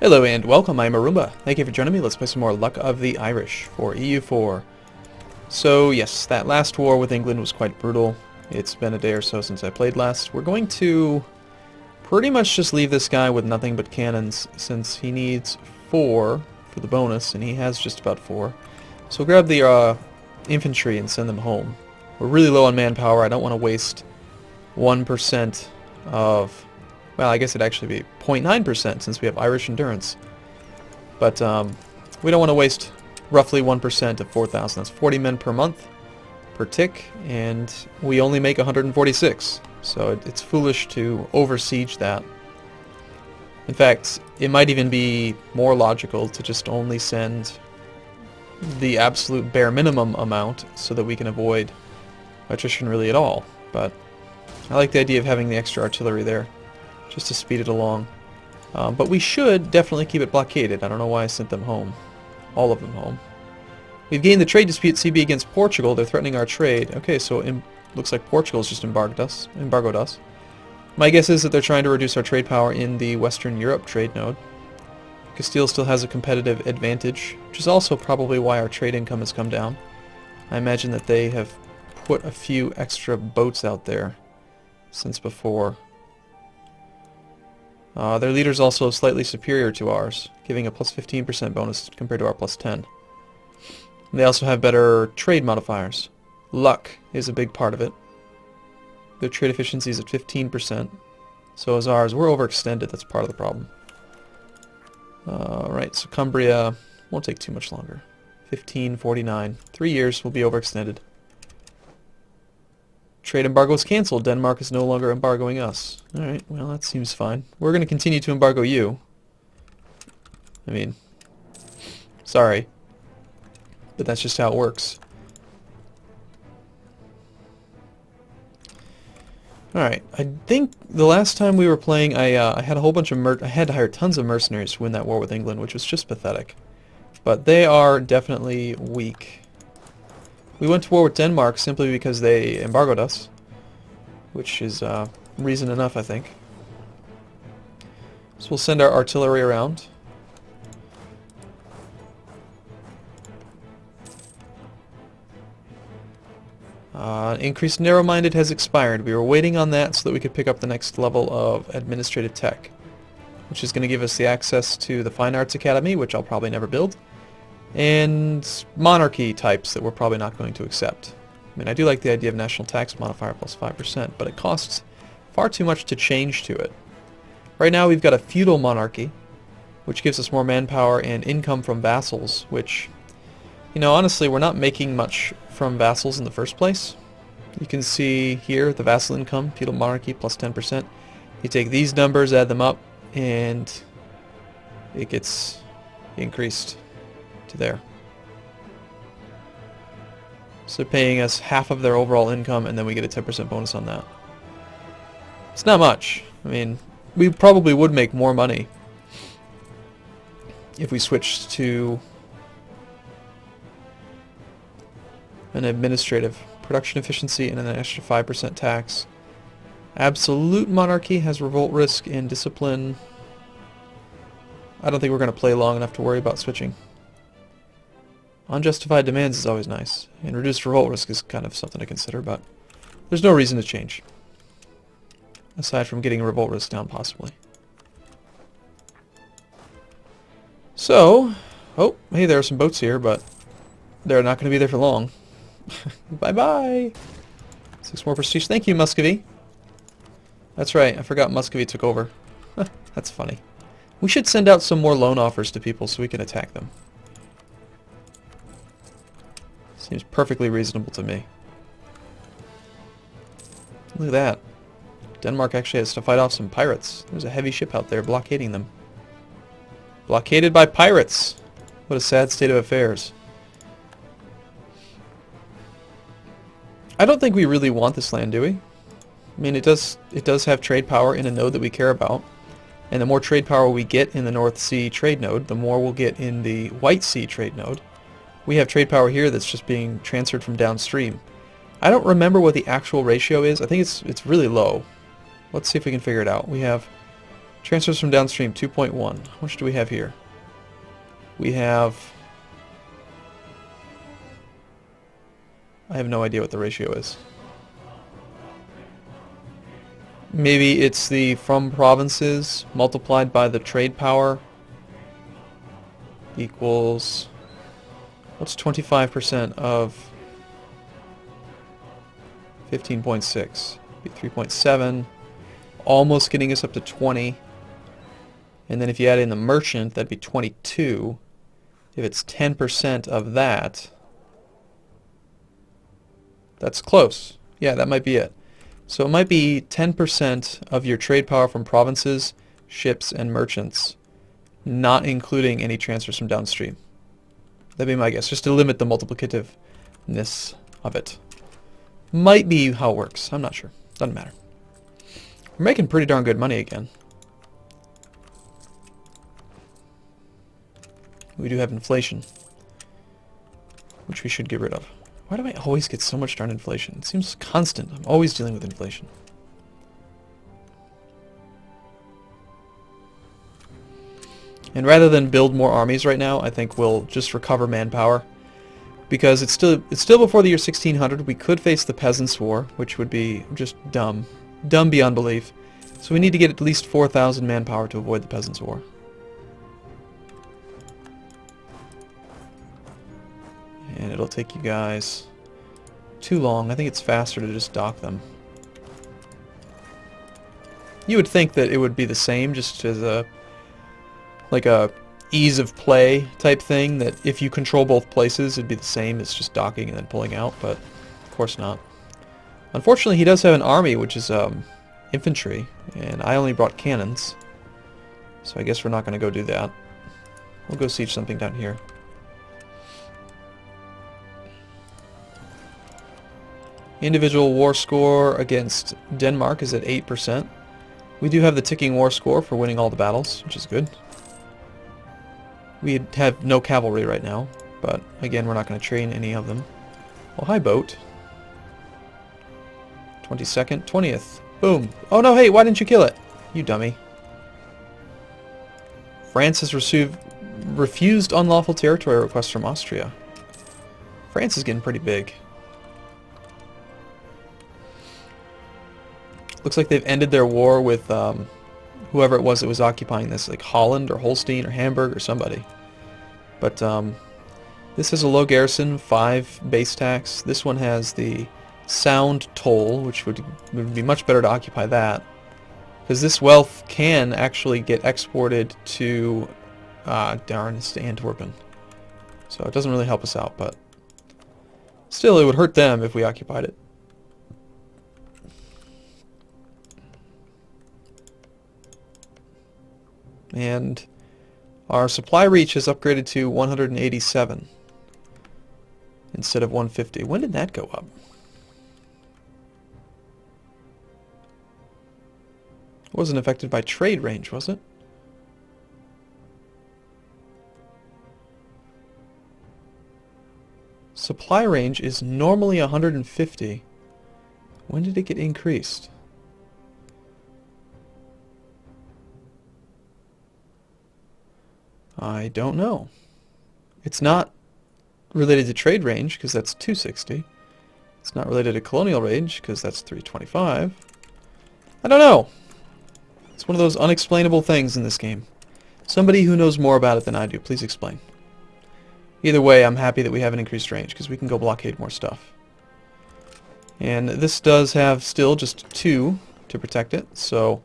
Hello and welcome, I'm Arumba. Thank you for joining me. Let's play some more Luck of the Irish for EU4. So yes, that last war with England was quite brutal. It's been a day or so since I played last. We're going to pretty much just leave this guy with nothing but cannons since he needs 4 for the bonus and he has just about 4. So we'll grab the infantry and send them home. We're really low on manpower. I don't want to waste 1% of... well, I guess it'd actually be 0.9% since we have Irish endurance. But we don't want to waste roughly 1% of 4,000. That's 40 men per month, per tick, and we only make 146. So it's foolish to over-siege that. In fact, it might even be more logical to just only send the absolute bare minimum amount so that we can avoid attrition really at all. But I like the idea of having the extra artillery there, just to speed it along. But we should definitely keep it blockaded. I don't know why I sent them home. All of them home. We've gained the trade dispute CB against Portugal. They're threatening our trade. Okay, so it looks like Portugal's just embargoed us. My guess is that they're trying to reduce our trade power in the Western Europe trade node. Castile still has a competitive advantage, which is also probably why our trade income has come down. I imagine that they have put a few extra boats out there since before. Their leader's also slightly superior to ours, giving a plus 15% bonus compared to our plus 10. And they also have better trade modifiers. Luck is a big part of it. Their trade efficiency is at 15%. So is ours. We're overextended, that's part of the problem. Right, so Cumbria won't take too much longer. 1549. 3 years, we'll be overextended. Trade embargo is cancelled. Denmark is no longer embargoing us. Alright, well that seems fine. We're going to continue to embargo you. I mean, sorry. But that's just how it works. Alright, I think the last time we were playing I had a whole bunch of I had to hire tons of mercenaries to win that war with England, which was just pathetic. But they are definitely weak. We went to war with Denmark simply because they embargoed us, which is reason enough, I think. So we'll send our artillery around. Increased narrow-minded has expired. We were waiting on that so that we could pick up the next level of administrative tech, which is going to give us the access to the Fine Arts Academy, which I'll probably never build, and monarchy types that we're probably not going to accept. I mean, I do like the idea of national tax modifier plus 5%, but it costs far too much to change to it. Right now we've got a feudal monarchy, which gives us more manpower and income from vassals, which, you know, honestly, we're not making much from vassals in the first place. You can see here the vassal income, feudal monarchy plus 10%. You take these numbers, add them up, and it gets increased to there. So paying us half of their overall income, and then we get a 10% bonus on that. It's not much. I mean, we probably would make more money if we switched to an administrative production efficiency and an extra 5% tax. Absolute monarchy has revolt risk and discipline. I don't think we're going to play long enough to worry about switching. Unjustified demands is always nice, and reduced revolt risk is kind of something to consider, but there's no reason to change. Aside from getting revolt risk down, possibly. So, oh, hey, there are some boats here, but they're not going to be there for long. Bye-bye! 6 more prestige. Thank you, Muscovy. That's right, I forgot Muscovy took over. That's funny. We should send out some more loan offers to people so we can attack them. Seems perfectly reasonable to me. Look at that. Denmark actually has to fight off some pirates. There's a heavy ship out there blockading them. Blockaded by pirates! What a sad state of affairs. I don't think we really want this land, do we? I mean, it does have trade power in a node that we care about. And the more trade power we get in the North Sea trade node, the more we'll get in the White Sea trade node. We have trade power here that's just being transferred from downstream. I don't remember what the actual ratio is. I think it's really low. Let's see if we can figure it out. We have Transfers from downstream, 2.1. How much do we have here? We have... I have no idea what the ratio is. Maybe it's the from provinces multiplied by the trade power equals... What's 25% of 15.6? 3.7. Almost getting us up to 20. And then if you add in the merchant, that'd be 22. If it's 10% of that, that's close. Yeah, that might be it. So it might be 10% of your trade power from provinces, ships, and merchants, not including any transfers from downstream. That'd be my guess, just to limit the multiplicativeness of it. Might be how it works. I'm not sure. Doesn't matter. We're making pretty darn good money again. We do have inflation, which we should get rid of. Why do I always get so much darn inflation? It seems constant. I'm always dealing with inflation. And rather than build more armies right now, I think we'll just recover manpower. Because it's still before the year 1600. We could face the Peasants' War, which would be just dumb. Dumb beyond belief. So we need to get at least 4,000 manpower to avoid the Peasants' War. And it'll take you guys too long. I think it's faster to just dock them. You would think that it would be the same, just as a like a ease of play type thing, that if you control both places it'd be the same as just docking and then pulling out, but of course not. Unfortunately, he does have an army which is infantry, and I only brought cannons, so I guess we're not going to go do that. We'll go siege something down here. Individual war score against Denmark is at 8%. We do have the ticking war score for winning all the battles, which is good. We have no cavalry right now, but again, we're not going to train any of them. Well, hi, boat. 22nd, 20th. Boom. Oh no, hey, why didn't you kill it? You dummy. France has refused unlawful territory requests from Austria. France is getting pretty big. Looks like they've ended their war with whoever it was that was occupying this, like Holland or Holstein or Hamburg or somebody. But this has a low garrison, 5 base tax. This one has the sound toll, which would be much better to occupy that, because this wealth can actually get exported to darn, it's to Antwerpen. So it doesn't really help us out, but still it would hurt them if we occupied it. And our supply reach is upgraded to 187 instead of 150. When did that go up? It wasn't affected by trade range, was it? Supply range is normally 150. When did it get increased? I don't know. It's not related to trade range, because that's 260. It's not related to colonial range, because that's 325. I don't know. It's one of those unexplainable things in this game. Somebody who knows more about it than I do, please explain. Either way, I'm happy that we have an increased range, because we can go blockade more stuff. And this does have still just 2 to protect it, so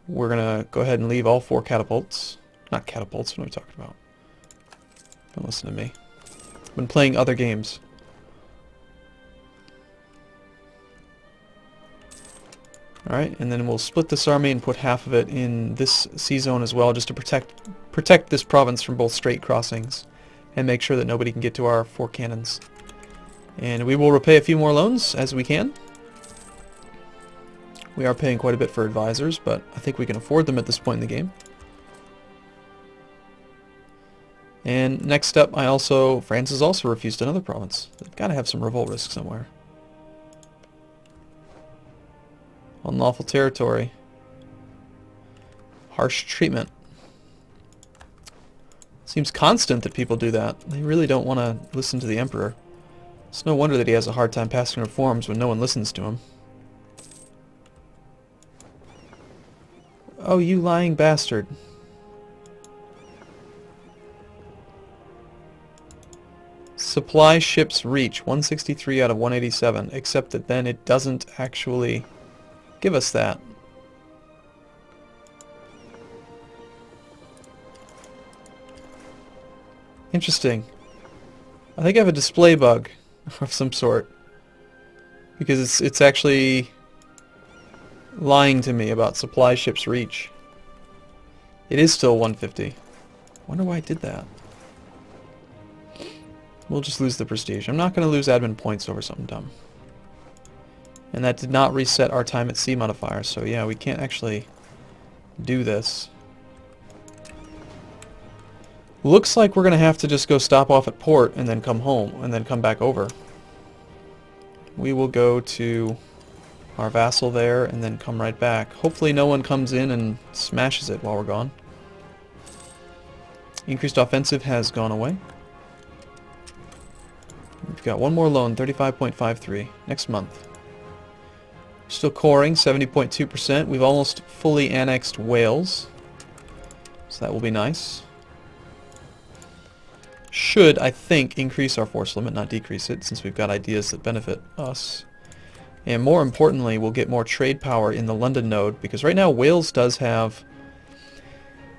we're going to go ahead and leave all 4 catapults. Not catapults, what am I talking about? Don't listen to me. I've been playing other games. Alright, and then we'll split this army and put half of it in this sea zone as well, just to protect this province from both straight crossings and make sure that nobody can get to our 4 cannons. And we will repay a few more loans as we can. We are paying quite a bit for advisors, but I think we can afford them at this point in the game. And next up, France has also refused another province. They've got to have some revolt risk somewhere. Unlawful territory. Harsh treatment. Seems constant that people do that. They really don't want to listen to the Emperor. It's no wonder that he has a hard time passing reforms when no one listens to him. Oh, you lying bastard. Supply ships reach 163 out of 187, except that then it doesn't actually give us that. Interesting. I think I have a display bug of some sort, because it's actually lying to me about supply ships reach. It is still 150. Wonder why I did that. We'll just lose the prestige. I'm not going to lose admin points over something dumb. And that did not reset our time at sea modifier, so yeah, we can't actually do this. Looks like we're going to have to just go stop off at port and then come home and then come back over. We will go to our vassal there and then come right back. Hopefully no one comes in and smashes it while we're gone. Increased offensive has gone away. We've got one more loan, 35.53, next month. Still coring, 70.2%. We've almost fully annexed Wales, so that will be nice. Should, I think, increase our force limit, not decrease it, since we've got ideas that benefit us. And more importantly, we'll get more trade power in the London node, because right now Wales does have...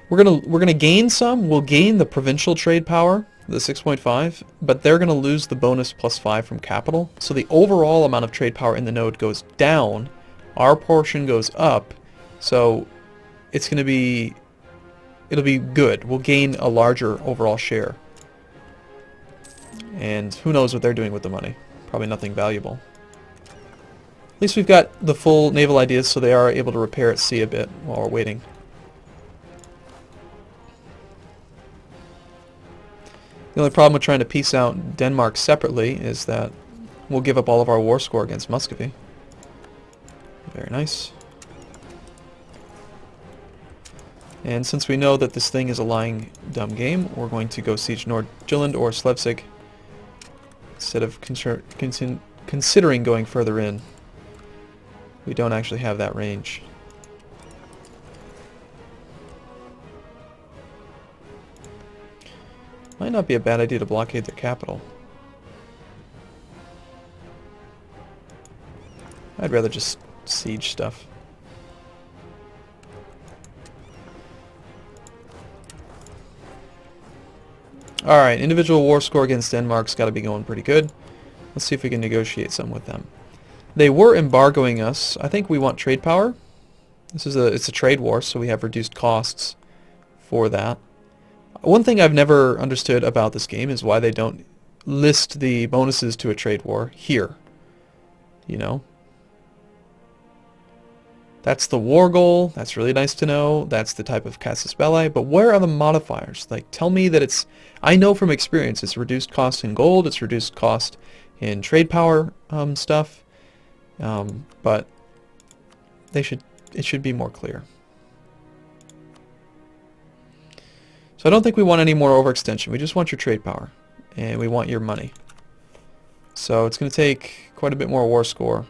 We're gonna gain some. We'll gain the provincial trade power, the 6.5, but they're gonna lose the bonus +5 from capital. So the overall amount of trade power in the node goes down. Our portion goes up. So it's gonna be... It'll be good. We'll gain a larger overall share. And who knows what they're doing with the money. Probably nothing valuable. At least we've got the full naval ideas, so they are able to repair at sea a bit while we're waiting. The only problem with trying to piece out Denmark separately is that we'll give up all of our war score against Muscovy. Very nice. And since we know that this thing is a lying dumb game, we're going to go siege Nordjylland or Slesvig instead of considering going further in. We don't actually have that range. Might not be a bad idea to blockade their capital. I'd rather just siege stuff. Alright, individual war score against Denmark's got to be going pretty good. Let's see if we can negotiate some with them. They were embargoing us. I think we want trade power. It's a trade war, so we have reduced costs for that. One thing I've never understood about this game is why they don't list the bonuses to a trade war here. You know? That's the war goal. That's really nice to know. That's the type of casus belli. But where are the modifiers? Like, tell me that it's... I know from experience it's reduced cost in gold. It's reduced cost in trade power stuff. But it should be more clear. So I don't think we want any more overextension. We just want your trade power. And we want your money. So it's going to take quite a bit more war score.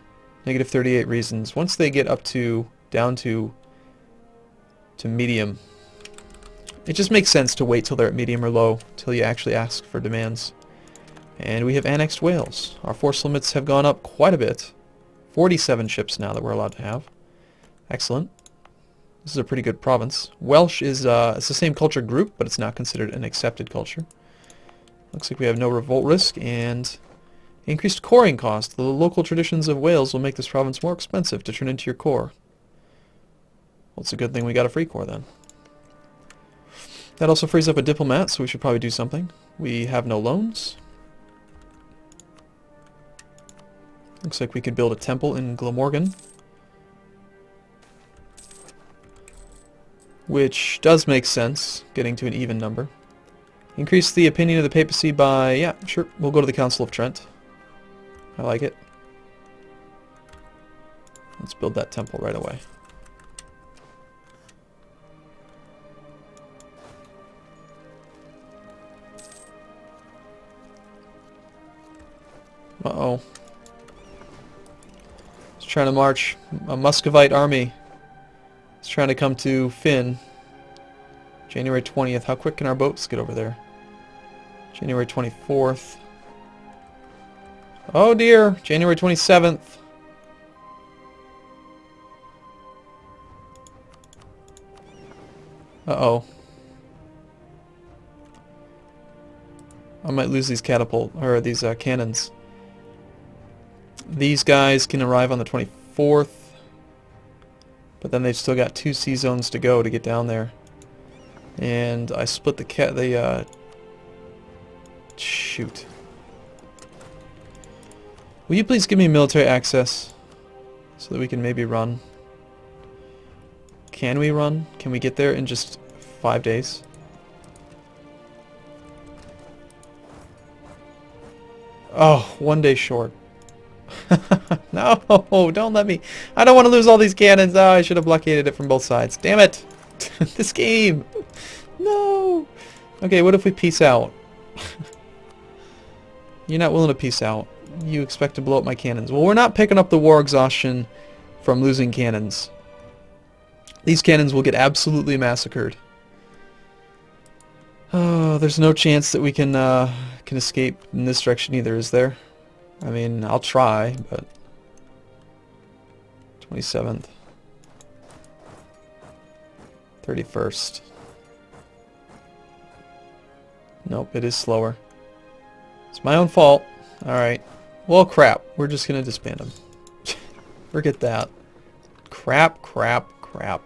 Negative 38 reasons. Once they get up to, down to medium, it just makes sense to wait till they're at medium or low, till you actually ask for demands. And we have annexed Wales. Our force limits have gone up quite a bit. 47 ships now that we're allowed to have. Excellent. This is a pretty good province. Welsh is it's the same culture group, but it's not considered an accepted culture. Looks like we have no revolt risk, and increased coring cost. The local traditions of Wales will make this province more expensive to turn into your core. Well, it's a good thing we got a free core then. That also frees up a diplomat, so we should probably do something. We have no loans. Looks like we could build a temple in Glamorgan, which does make sense, getting to an even number. Increase the opinion of the papacy by... yeah, sure, we'll go to the Council of Trent. I like it. Let's build that temple right away. Uh-oh. It's trying to march. A Muscovite army. It's trying to come to Finn. January 20th. How quick can our boats get over there? January 24th. Oh dear. January 27th. Uh-oh. I might lose these these cannons. These guys can arrive on the 24th, but then they've still got 2 sea zones to go to get down there. And I split shoot. Will you please give me military access so that we can maybe run? Can we run? Can we get there in just 5 days? Oh, 1 day short. No, don't let me. I don't want to lose all these cannons. Oh, I should have blockaded it from both sides. Damn it. This game. No. Okay, what if we peace out? You're not willing to peace out. You expect to blow up my cannons. Well, we're not picking up the war exhaustion from losing cannons. These cannons will get absolutely massacred. Oh, there's no chance that we can escape in this direction either, is there? I mean, I'll try, but 27th, 31st. Nope, it is slower. It's my own fault. All right. Well, crap. We're just gonna disband them. Forget that. Crap, crap, crap.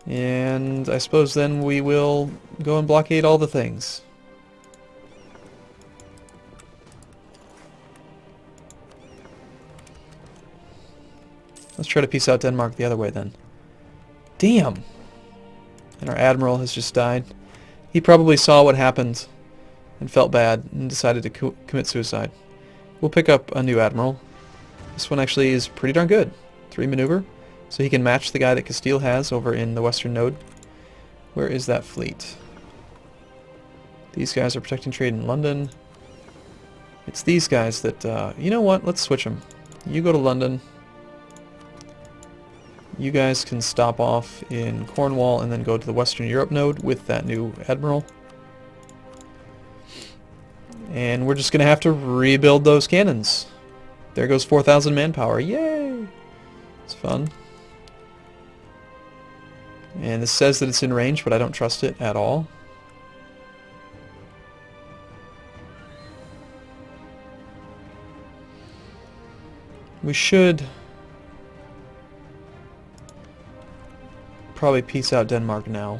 And I suppose then we will go and blockade all the things. Let's try to peace out Denmark the other way then. Damn! And our admiral has just died. He probably saw what happened and felt bad and decided to commit suicide. We'll pick up a new admiral. This one actually is pretty darn good. 3 maneuver. So he can match the guy that Castile has over in the western node. Where is that fleet? These guys are protecting trade in London. It's these guys that, you know what? Let's switch them. You go to London. You guys can stop off in Cornwall and then go to the Western Europe node with that new admiral. And we're just going to have to rebuild those cannons. There goes 4,000 manpower. Yay! It's fun. And this says that it's in range, but I don't trust it at all. We should probably peace out Denmark now.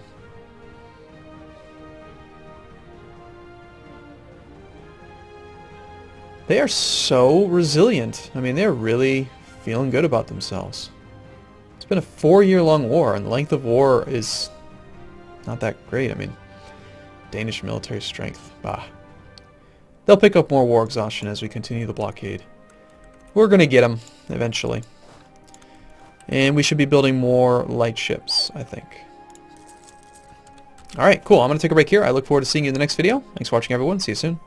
They are so resilient. I mean, they're really feeling good about themselves. It's been a 4-year-long war, and the length of war is not that great. I mean, Danish military strength. Bah. They'll pick up more war exhaustion as we continue the blockade. We're going to get them eventually. And we should be building more light ships, I think. Alright, cool. I'm going to take a break here. I look forward to seeing you in the next video. Thanks for watching, everyone. See you soon.